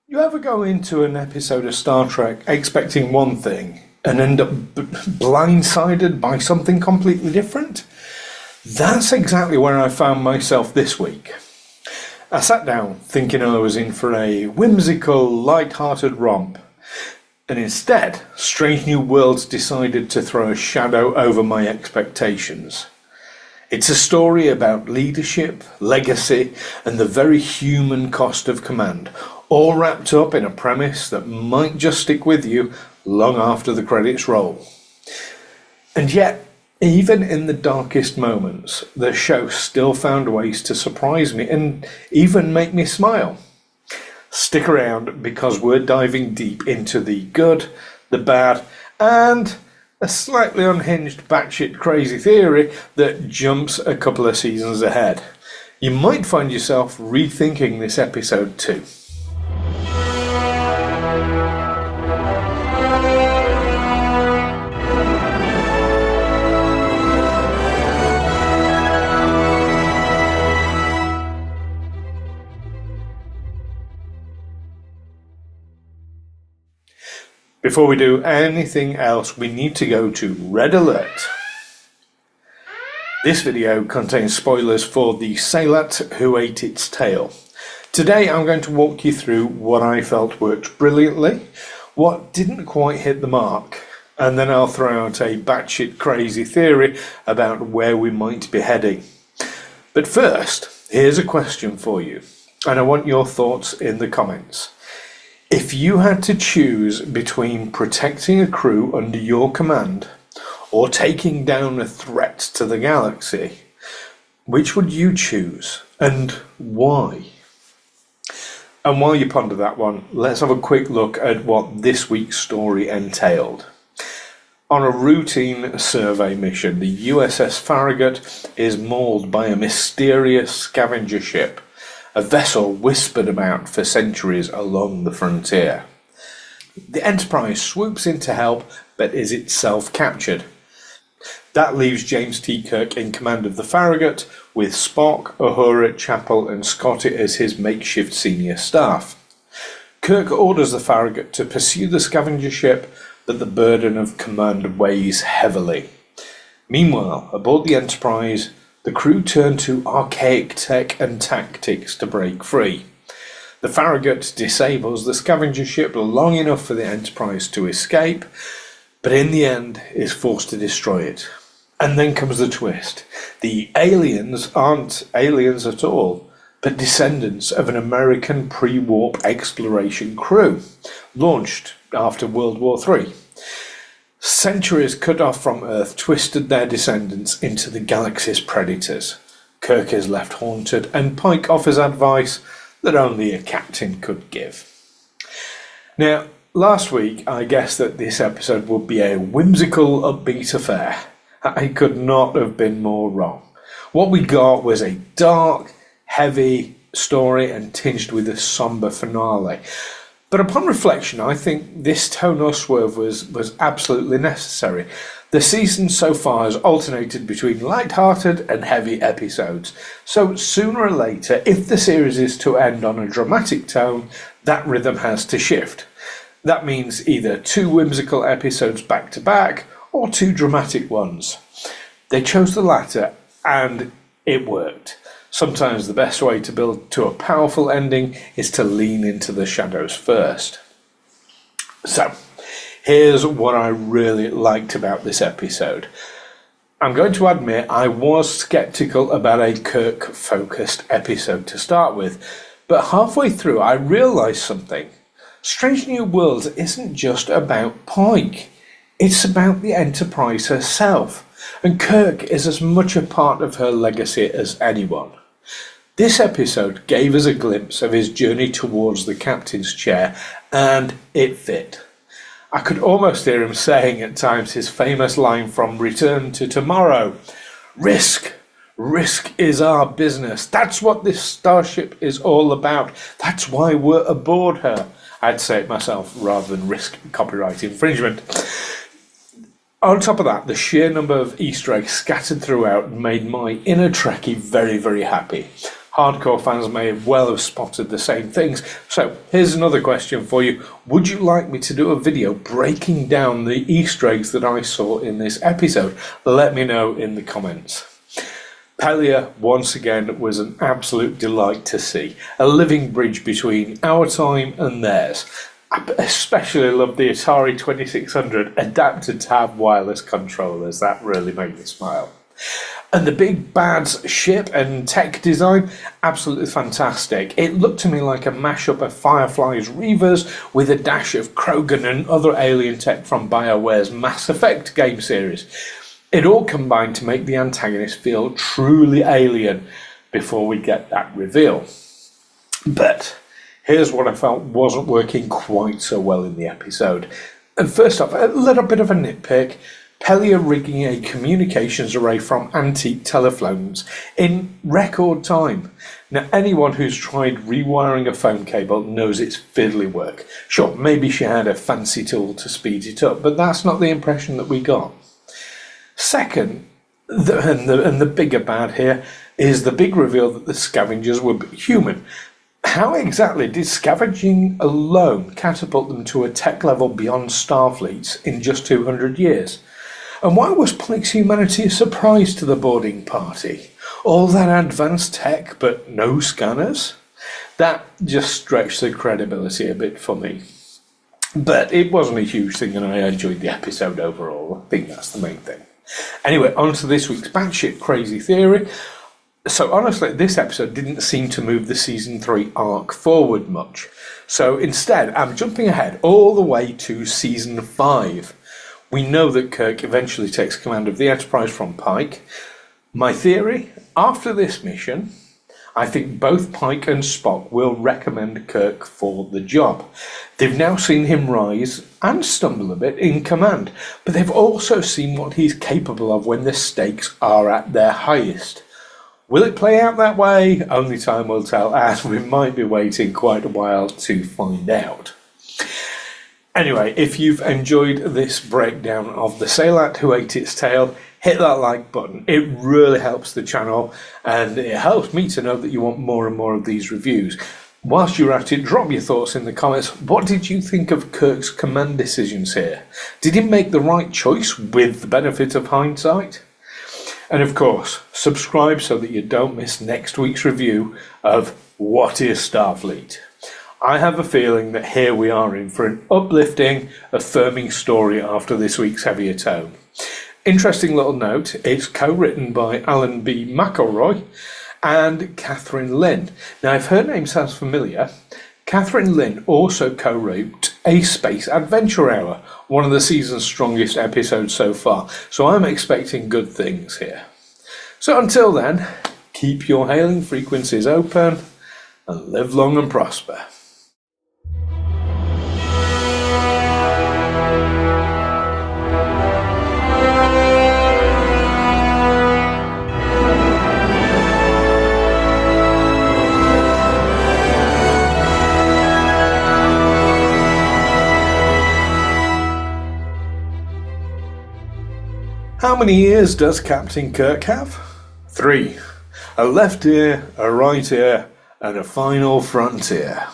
You ever go into an episode of Star Trek expecting one thing and end up blindsided by something completely different? That's exactly where I found myself this week. I sat down thinking I was in for a whimsical, light-hearted romp, and instead, Strange New Worlds decided to throw a shadow over my expectations. It's a story about leadership, legacy, and the very human cost of command, all wrapped up in a premise that might just stick with you long after the credits roll. And yet, even in the darkest moments, the show still found ways to surprise me and even make me smile. Stick around because we're diving deep into the good, the bad, and a slightly unhinged batshit crazy theory that jumps a couple of seasons ahead. You might find yourself rethinking this episode too. Before we do anything else, we need to go to Red Alert. This video contains spoilers for the Sehlat who ate its tail. Today I'm going to walk you through what I felt worked brilliantly, what didn't quite hit the mark, and then I'll throw out a batshit crazy theory about where we might be heading. But first, here's a question for you, and I want your thoughts in the comments. If you had to choose between protecting a crew under your command or taking down a threat to the galaxy, which would you choose and why? And while you ponder that one, let's have a quick look at what this week's story entailed. On a routine survey mission, the USS Farragut is mauled by a mysterious scavenger ship, a vessel whispered about for centuries along the frontier. The Enterprise swoops in to help, but is itself captured. That leaves James T. Kirk in command of the Farragut, with Spock, Uhura, Chapel and Scotty as his makeshift senior staff. Kirk orders the Farragut to pursue the scavenger ship, but the burden of command weighs heavily. Meanwhile, aboard the Enterprise, the crew turn to archaic tech and tactics to break free. The Farragut disables the scavenger ship long enough for the Enterprise to escape, but in the end is forced to destroy it. And then comes the twist. The aliens aren't aliens at all, but descendants of an American pre-warp exploration crew, launched after World War III. Centuries cut off from Earth twisted their descendants into the galaxy's predators. Kirk is left haunted, and Pike offers advice that only a captain could give. Now, last week I guessed that this episode would be a whimsical, upbeat affair. I could not have been more wrong. What we got was a dark, heavy story and tinged with a somber finale. But upon reflection, I think this tonal swerve was absolutely necessary. The season so far has alternated between light-hearted and heavy episodes, so sooner or later, if the series is to end on a dramatic tone, that rhythm has to shift. That means either 2 whimsical episodes back to back, or 2 dramatic ones. They chose the latter, and it worked. Sometimes the best way to build to a powerful ending is to lean into the shadows first. So, here's what I really liked about this episode. I'm going to admit I was sceptical about a Kirk-focused episode to start with, but halfway through I realised something. Strange New Worlds isn't just about Pike. It's about the Enterprise herself, and Kirk is as much a part of her legacy as anyone. This episode gave us a glimpse of his journey towards the captain's chair, and it fit. I could almost hear him saying at times his famous line from Return to Tomorrow, "Risk, risk is our business. That's what this starship is all about. That's why we're aboard her." I'd say it myself rather than risk copyright infringement. On top of that, the sheer number of Easter eggs scattered throughout made my inner Trekkie very, very happy. Hardcore fans may well have spotted the same things. So here's another question for you. Would you like me to do a video breaking down the Easter eggs that I saw in this episode? Let me know in the comments. Pelia, once again, was an absolute delight to see. A living bridge between our time and theirs. I especially love the Atari 2600 adapted to have wireless controllers. That really made me smile. And the big bad's ship and tech design, absolutely fantastic. It looked to me like a mashup of Firefly's Reavers with a dash of Krogan and other alien tech from BioWare's Mass Effect game series. It all combined to make the antagonist feel truly alien before we get that reveal. But here's what I felt wasn't working quite so well in the episode. And first off, a little bit of a nitpick. Pelia rigging a communications array from antique telephones in record time. Now, anyone who's tried rewiring a phone cable knows it's fiddly work. Sure, maybe she had a fancy tool to speed it up, but that's not the impression that we got. Second, and the bigger bad here, is the big reveal that the scavengers were human. How exactly did scavenging alone catapult them to a tech level beyond Starfleet's in just 200 years? And why was Pike's humanity a surprise to the boarding party? All that advanced tech, but no scanners? That just stretched the credibility a bit for me. But it wasn't a huge thing, and I enjoyed the episode overall. I think that's the main thing. Anyway, on to this week's batshit crazy theory. So honestly, this episode didn't seem to move the Season 3 arc forward much. So instead, I'm jumping ahead all the way to Season 5. We know that Kirk eventually takes command of the Enterprise from Pike. My theory, after this mission, I think both Pike and Spock will recommend Kirk for the job. They've now seen him rise and stumble a bit in command, but they've also seen what he's capable of when the stakes are at their highest. Will it play out that way? Only time will tell, and we might be waiting quite a while to find out. Anyway, if you've enjoyed this breakdown of the Sehlat who ate its tail, hit that like button. It really helps the channel, and it helps me to know that you want more and more of these reviews. Whilst you're at it, drop your thoughts in the comments. What did you think of Kirk's command decisions here? Did he make the right choice with the benefit of hindsight? And of course, subscribe so that you don't miss next week's review of What is Starfleet? I have a feeling that here we are in for an uplifting, affirming story after this week's heavier tone. Interesting little note, it's co-written by Alan B. McElroy and Catherine Lynn. Now, if her name sounds familiar, Catherine Lynn also co-wrote A Space Adventure Hour, one of the season's strongest episodes so far, so I'm expecting good things here. So until then, keep your hailing frequencies open and live long and prosper. How many ears does Captain Kirk have? 3. A left ear, a right ear, and a final front ear.